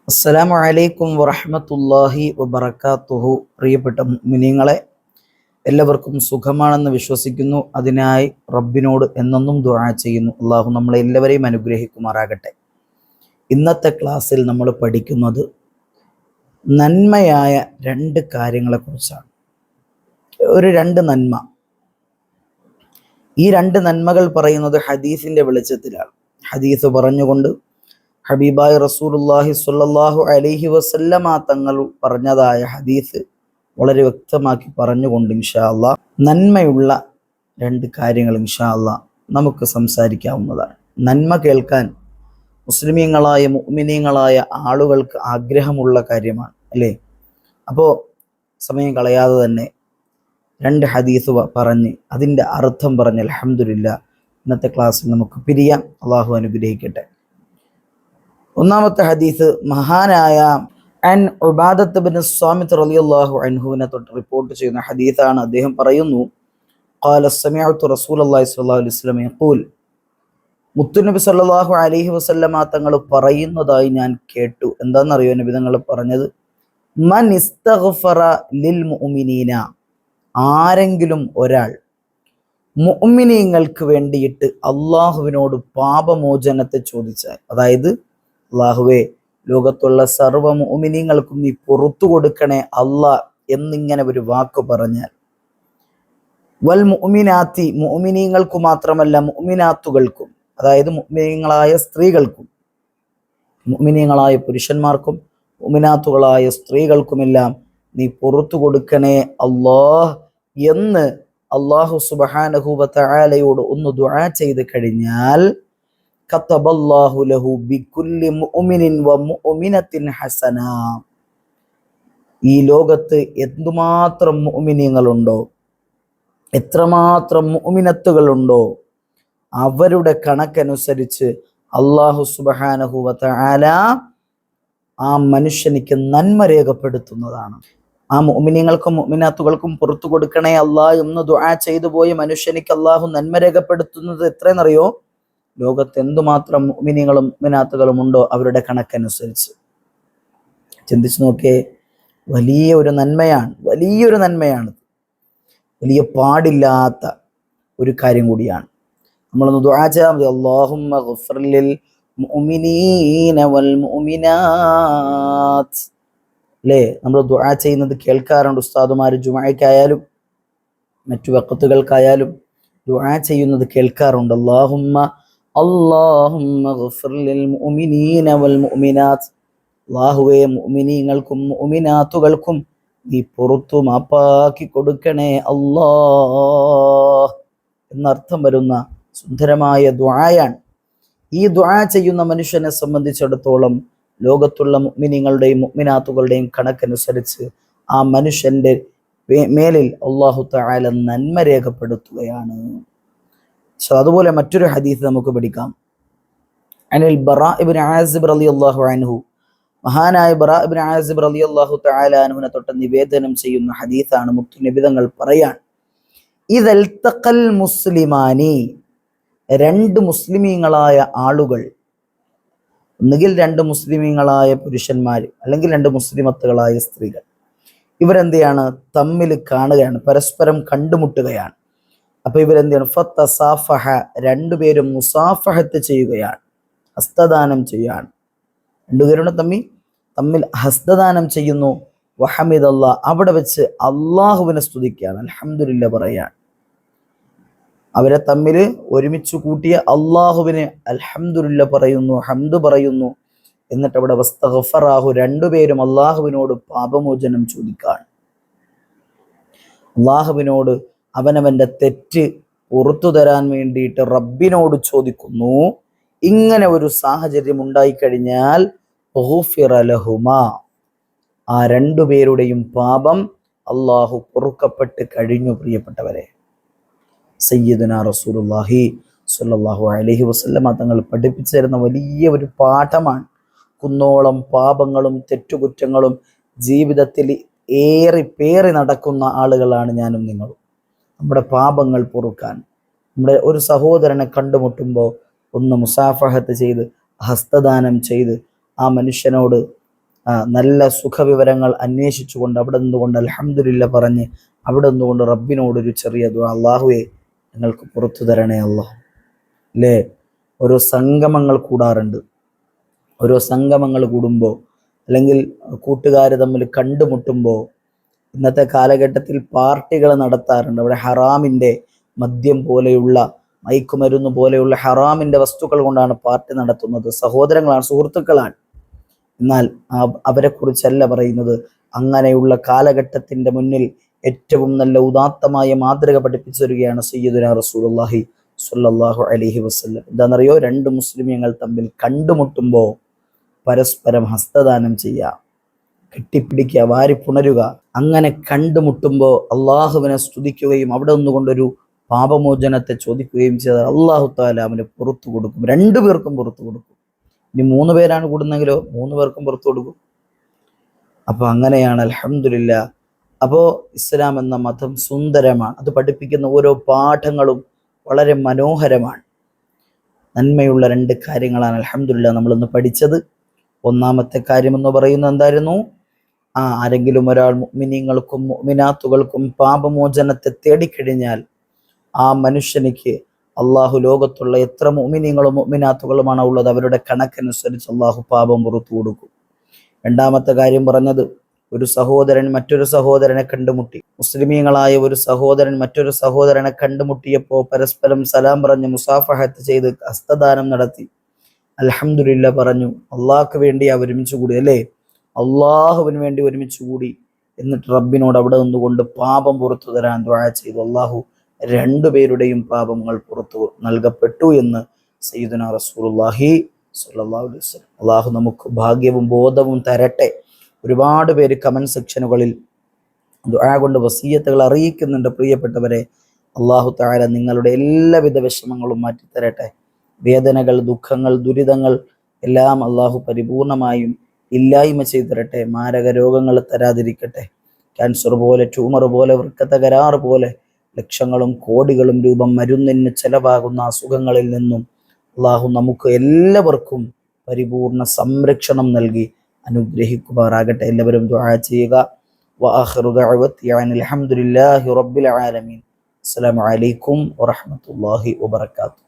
അസ്സലാമു അലൈക്കും വറഹ്മത്തുള്ളാഹി വബറകാതുഹു. പ്രിയപ്പെട്ട മുഅ്മിനീങ്ങളെ, എല്ലാവർക്കും സുഖമാണെന്ന് വിശ്വസിക്കുന്നു. അതിനായി റബ്ബിനോട് എന്നെന്നും ദുആ ചെയ്യുന്നു. അള്ളാഹു നമ്മളെ എല്ലാവരെയും അനുഗ്രഹിക്കുമാറാകട്ടെ. ഇന്നത്തെ ക്ലാസ്സിൽ നമ്മൾ പഠിക്കുന്നത് നന്മയായ രണ്ട് കാര്യങ്ങളെക്കുറിച്ചാണ്. രണ്ട് നന്മ. ഈ രണ്ട് നന്മകൾ പറയുന്നത് ഹദീസിന്റെ വെളിച്ചത്തിലാണ്. ഹദീസ് പറഞ്ഞുകൊണ്ട് ഹബീബായ റസൂലുള്ളാഹി സ്വല്ലല്ലാഹു അലൈഹി വസല്ലമ തങ്ങൾ പറഞ്ഞതായ ഹദീസ് വളരെ വ്യക്തമാക്കി പറഞ്ഞുകൊണ്ട് ഇൻഷാ അല്ലാഹ് നന്മയുള്ള രണ്ട് കാര്യങ്ങൾ ഇൻഷാ അല്ലാഹ് നമുക്ക് സംസാരിക്കാവുന്നതാണ്. നന്മ കേൾക്കാൻ മുസ്ലിമീങ്ങളായ മുഅ്മിനീങ്ങളായ ആളുകൾക്ക് ആഗ്രഹമുള്ള കാര്യമാണ്, അല്ലേ? അപ്പോൾ സമയം കളയാതെ തന്നെ രണ്ട് ഹദീസ് പറഞ്ഞ് അതിൻ്റെ അർത്ഥം പറഞ്ഞ് അൽഹംദുലില്ലാഹ് ഇന്നത്തെ ക്ലാസ്സിൽ നമുക്ക് പിരിയാം. അള്ളാഹു അനുഗ്രഹിക്കട്ടെ. ഒന്നാമത്തെ ഹദീസ് മഹാനായ അൻ ഉബാദത്ത് ബിൻ സ്വാമിത്ത് റളിയല്ലാഹു അൻഹുവിനെ തൊട്ട് റിപ്പോർട്ട് ചെയ്യുന്ന ഹദീസാണ്. അദ്ദേഹം പറയുന്നു, ഖാല സമിഅ്തു റസൂലല്ലാഹി സ്വല്ലല്ലാഹു അലൈഹി വസല്ലം യഖൂൽ, മുത്തുനബി സല്ലല്ലാഹു അലൈഹി വസല്ലമ തങ്ങൾ പറയുന്നതായി ഞാൻ കേട്ടു. എന്താണെന്നറിയോ നബി തങ്ങൾ പറഞ്ഞത്? മൻ ഇസ്തഗ്ഫറ ലിൽ മുഅ്മിനീന, ആരെങ്കിലും ഒരാൾ മുഅ്മിനീങ്ങൾക്ക് വേണ്ടിയിട്ട് അള്ളാഹുവിനോട് പാപമോചനത്തെ ചോദിച്ചാൽ, അതായത് അള്ളാഹുവേ, ലോകത്തുള്ള സർവ്വ മുഅ്മിനീങ്ങൾക്കും നീ പുറത്തു കൊടുക്കണേ അല്ലാഹ് എന്നിങ്ങനെ ഒരു വാക്ക് പറഞ്ഞാൽ, വൽ മുഅ്മിനാത്തി, മുഅ്മിനീങ്ങൾക്ക് മാത്രമല്ല മുഅ്മിനാത്തുകൾക്കും, അതായത് മുഅ്മിനീങ്ങളായ സ്ത്രീകൾക്കും, മുഅ്മിനീങ്ങളായ പുരുഷന്മാർക്കും മുഅ്മിനാത്തുകളായ സ്ത്രീകൾക്കുമെല്ലാം നീ പുറത്തു കൊടുക്കണേ അല്ലാഹ് എന്ന് അല്ലാഹു സുബ്ഹാനഹു വ തആലയോട് ഒന്ന് ദുആ ചെയ്ത് കഴിഞ്ഞാൽ, കതബല്ലാഹു ലഹു ബികുല്ലി മുഅ്മിനിൻ വ മുഅ്മിനത്തിൻ ഹസന, ഈ ലോകത്ത് എന്തുമാത്രം മുഅ്മിനീങ്ങളുണ്ടോ, എത്രമാത്രം മുഅ്മിനത്തുകളുണ്ടോ, അവരുടെ കണക്കനുസരിച്ച് അല്ലാഹു സുബ്ഹാനഹു വ തആല ആ മനുഷ്യനിക്ക് നന്മ രേഖപ്പെടുത്തുന്നതാണ്. ആ മുഅ്മിനീങ്ങൾക്കും മുഅ്മിനാത്തുകൾക്കും പുറത്തു കൊടുക്കണേ അല്ലാഹ് എന്ന് ദുആ ചെയ്തു പോയ മനുഷ്യനിക്ക് അല്ലാഹു നന്മ രേഖപ്പെടുത്തുന്നത് എത്രയെന്നറിയോ? ലോകത്ത് എന്തുമാത്രം മുഅ്മിനീങ്ങളും മുഅ്മിനാത്തുകളും ഉണ്ടോ അവരുടെ കണക്കനുസരിച്ച്. ചിന്തിച്ചു നോക്കേ, വലിയൊരു നന്മയാണ്, വലിയ പാടില്ലാത്ത ഒരു കാര്യം കൂടിയാണ്. നമ്മളൊന്ന് ദുആ ചെയ്യാൻ മതി, അല്ലാഹുമ്മ ഗ്ഫിർ ലിൽ മുഅ്മിനീന വൽ മുഅ്മിനാത്ത്. അല്ലേ? നമ്മൾ ദുആ ചെയ്യുന്നത് കേൾക്കാറുണ്ട്. ഉസ്താദുമാർ ജുമുഅയ്ക്കായാലും മറ്റു വഖത്തുകൾക്കായാലും ദുആ ചെയ്യുന്നത് കേൾക്കാറുണ്ട്. അല്ലാഹുമ്മ ഗ്ഫിർ ലിൽ മുഅ്മിനീന വൽ മുഅ്മിനാത്ത്, അല്ലാഹുവേ, മുഅ്മിനീങ്ങൾക്കും മുഅ്മിനാത്തുകൾക്കും നീ പുറത്തു മാപ്പാക്കി കൊടുക്കണേ അല്ലാഹ് എന്നർത്ഥം വരുന്ന സുന്ദരമായ ദുആയാണ്. ഈ ദുആ ചെയ്യുന്ന മനുഷ്യനെ സംബന്ധിച്ചിടത്തോളം ലോകത്തുള്ള മുഅ്മിനീങ്ങളുടെയും മുഅ്മിനാത്തുകളുടെയും കണക്കനുസരിച്ച് ആ മനുഷ്യന്റെ മേലിൽ അല്ലാഹു തആല നന്മ രേഖപ്പെടുത്തുകയാണ്. അതുപോലെ മറ്റൊരു ഹദീസ് നമുക്ക് പഠിക്കാം. അനിൽ ബറാ ഇബ്നു ആസിബ് റളിയല്ലാഹു അൻഹു, മഹാനായ ബറാ ഇബ്നു ആസിബ് റളിയല്ലാഹു തആല അൻഹുവിനെ തൊട്ട് നിവേദനം ചെയ്യുന്ന ഹദീസാണ്. മുത്തുനബി തങ്ങൾ പറയാൻ, ഇദൽതഖൽ മുസ്ലിമാനി, രണ്ട് മുസ്ലിമീങ്ങളായ ആളുകൾ, ഒന്നുകിൽ രണ്ട് മുസ്ലിമീങ്ങളായ പുരുഷന്മാർ അല്ലെങ്കിൽ രണ്ട് മുസ്ലിമത്തുകളായ സ്ത്രീകൾ, ഇവരെന്തെയാണ്? തമ്മിൽ കാണുകയാണ്, പരസ്പരം കണ്ടുമുട്ടുകയാണ്. അപ്പൊ ഇവരെന്താണ്? ഫതസാഫഹ, രണ്ടുപേരും മുസാഫഹത്ത് ചെയ്യുകയാണ്, ഹസ്തദാനം ചെയ്യുകയാണ്. രണ്ടുപേരും തമ്മിൽ ഹസ്തദാനം ചെയ്യുന്നു. വഹമിദല്ലാഹ്, അവിടെ വെച്ച് അള്ളാഹുവിനെ സ്തുതിക്കുകയാണ്, അൽഹംദുലില്ലാഹ് പറയാണ്. അവരെ തമ്മിൽ ഒരുമിച്ച് കൂട്ടിയ അള്ളാഹുവിനെ അൽഹംദുലില്ലാഹ് പറയുന്നു, ഹംദ് പറയുന്നു. എന്നിട്ട് അവിടെ വസ്തഗ്ഫറാഹു, രണ്ടുപേരും അള്ളാഹുവിനോട് പാപമോചനം ചോദിക്കാൻ, അള്ളാഹുവിനോട് അവനവന്റെ തെറ്റ് പുറത്തു തരാൻ വേണ്ടിയിട്ട് റബ്ബിനോട് ചോദിക്കുന്നു. ഇങ്ങനെ ഒരു സാഹചര്യം ഉണ്ടായിക്കഴിഞ്ഞാൽ ഗുഫിറ ലഹുമാ, ആ രണ്ടുപേരുടെയും പാപം അള്ളാഹു പൊറുക്കപ്പെട്ട് കഴിഞ്ഞു. പ്രിയപ്പെട്ടവരെ, സയ്യിദുനാ റസൂലുള്ളാഹി സ്വല്ലല്ലാഹു അലൈഹി വസല്ലമ തങ്ങൾ പഠിപ്പിച്ചു തരുന്ന വലിയ ഒരു പാഠമാണ്. കുന്നോളം പാപങ്ങളും തെറ്റുകുറ്റങ്ങളും ജീവിതത്തിൽ പേറി നടക്കുന്ന ആളുകളാണ് ഞാനും നിങ്ങളും. നമ്മുടെ പാപങ്ങൾ പൊറുക്കാൻ, നമ്മുടെ ഒരു സഹോദരനെ കണ്ടുമുട്ടുമ്പോൾ ഒന്ന് മുസാഫഹത്ത് ചെയ്ത് ഹസ്തദാനം ചെയ്ത് ആ മനുഷ്യനോട് നല്ല സുഖവിവരങ്ങൾ അന്വേഷിച്ചുകൊണ്ട് അവിടെ നിന്നുകൊണ്ട് അൽഹംദുലില്ലാ പറഞ്ഞ് അവിടെ നിന്നുകൊണ്ട് റബ്ബിനോടൊരു ചെറിയ ദുആ, അല്ലാഹുവേ ഞങ്ങൾക്ക് പുറത്തു തരണേ അല്ലാഹ്. അല്ലേ? ഓരോ സംഗമങ്ങൾ കൂടാറുണ്ട്. ഓരോ സംഗമങ്ങൾ കൂടുമ്പോൾ അല്ലെങ്കിൽ കൂട്ടുകാർ തമ്മിൽ കണ്ടുമുട്ടുമ്പോൾ ഇന്നത്തെ കാലഘട്ടത്തിൽ പാർട്ടികൾ നടത്താറുണ്ട്. അവിടെ ഹറാമിൻ്റെ മദ്യം പോലെയുള്ള മയക്കുമരുന്ന് പോലെയുള്ള ഹറാമിൻ്റെ വസ്തുക്കൾ കൊണ്ടാണ് പാർട്ടി നടത്തുന്നത്. സഹോദരങ്ങളാണ്, സുഹൃത്തുക്കളാണ്. എന്നാൽ അവരെ കുറിച്ചല്ല പറയുന്നത്. അങ്ങനെയുള്ള കാലഘട്ടത്തിൻ്റെ മുന്നിൽ ഏറ്റവും നല്ല ഉദാത്തമായ മാതൃക പഠിപ്പിച്ചു തരികയാണ് സയ്യിദുനാ റസൂലുള്ളാഹി സ്വല്ലല്ലാഹു അലൈഹി വസല്ലം. എന്താണെന്നറിയോ? രണ്ട് മുസ്ലിമീങ്ങൾ തമ്മിൽ കണ്ടുമുട്ടുമ്പോൾ പരസ്പരം ഹസ്തദാനം ചെയ്യുക, കെട്ടിപ്പിടിക്കുക, വാരിപ്പുണരുക. അങ്ങനെ കണ്ടുമുട്ടുമ്പോൾ അള്ളാഹുവിനെ സ്തുതിക്കുകയും അവിടെ ഒന്നുകൊണ്ടൊരു പാപമോചനത്തെ ചോദിക്കുകയും ചെയ്താൽ അള്ളാഹു തആല അവന് പുറത്തു കൊടുക്കും. രണ്ടുപേർക്കും പുറത്തു കൊടുക്കും. ഇനി 3 പേരാണ് കൂടുന്നെങ്കിലോ 3 പേർക്കും പുറത്തു കൊടുക്കും. അപ്പൊ അങ്ങനെയാണ് അൽഹംദുലില്ലാ. അപ്പോൾ ഇസ്ലാം എന്ന മതം സുന്ദരമാണ്. അത് പഠിപ്പിക്കുന്ന ഓരോ പാഠങ്ങളും വളരെ മനോഹരമാണ്. നന്മയുള്ള 2 കാര്യങ്ങളാണ് അൽഹംദുലില്ലാ നമ്മളിന്ന് പഠിച്ചത്. ഒന്നാമത്തെ കാര്യം എന്ന് പറയുന്നത് എന്തായിരുന്നു? ആരെങ്കിലും ഒരാൾ മുഅ്മിനീങ്ങൾക്കും മുഅ്മിനാത്തുകൾക്കും പാപമോചനത്തെ തേടിക്കഴിഞ്ഞാൽ ആ മനുഷ്യനിക്ക് അള്ളാഹു ലോകത്തുള്ള എത്ര മുഅ്മിനീങ്ങളും മുഅ്മിനാത്തുകളുമാണ് ഉള്ളത് അവരുടെ കണക്കനുസരിച്ച് അള്ളാഹു പാപം പുറത്തു കൊടുക്കും. രണ്ടാമത്തെ കാര്യം പറഞ്ഞത്, ഒരു സഹോദരൻ മറ്റൊരു സഹോദരനെ കണ്ടുമുട്ടി. മുസ്ലിമീങ്ങളായ ഒരു സഹോദരൻ മറ്റൊരു സഹോദരനെ കണ്ടുമുട്ടിയപ്പോൾ പരസ്പരം സലാം പറഞ്ഞ് മുസാഫഹത്ത് ചെയ്ത് ഹസ്തദാനം നടത്തി അൽഹംദുലില്ലാ പറഞ്ഞു. അള്ളാഹ്ക്ക് വേണ്ടി ഒരുമിച്ച് കൂടി, അല്ലേ? അള്ളാഹുവിന് വേണ്ടി ഒരുമിച്ച് കൂടി. എന്നിട്ട് റബ്ബിനോട് അവിടെ നിന്നുകൊണ്ട് പാപം പുറത്തു തരാൻ ദുആ ചെയ്തു. അള്ളാഹു 2 പേരുടെയും പാപങ്ങൾ പുറത്തു നൽകപ്പെട്ടു എന്ന് സയ്യിദുനാ റസൂലുള്ളാഹി സ്വല്ലല്ലാഹു അലൈഹി വസല്ലം. അള്ളാഹു നമുക്ക് ഭാഗ്യവും ബോധവും തരട്ടെ. ഒരുപാട് പേര് കമന്റ് സെക്ഷനുകളിൽ ദുആ കൊണ്ട് വസിയത്തുകൾ അറിയിക്കുന്നുണ്ട്. പ്രിയപ്പെട്ടവരെ, അള്ളാഹു തആല നിങ്ങളുടെ എല്ലാവിധ വിഷമങ്ങളും മാറ്റിത്തരട്ടെ. വേദനകൾ, ദുഃഖങ്ങൾ, ദുരിതങ്ങൾ എല്ലാം അള്ളാഹു പരിപൂർണമായും ഇല്ലായ്മ ചെയ്തു തരട്ടെ. മാരക രോഗങ്ങൾ തരാതിരിക്കട്ടെ. ക്യാൻസർ പോലെ, ട്യൂമർ പോലെ, വൃക്കത്തകരാറ് പോലെ ലക്ഷങ്ങളും കോടികളും രൂപ മരുന്നിന് ചെലവാകുന്ന അസുഖങ്ങളിൽ നിന്നും അള്ളാഹു നമുക്ക് എല്ലാവർക്കും പരിപൂർണ സംരക്ഷണം നൽകി അനുഗ്രഹിക്കുമാറാകട്ടെ. എല്ലാവരും ദുആ ചെയ്യുക. വആഖിറു ദഅവതി അൽഹംദുലില്ലാഹി റബ്ബിൽ ആലമീൻ. അസ്സലാമു അലൈക്കും വറഹ്മത്തുള്ളാഹി വബറകാതുഹു.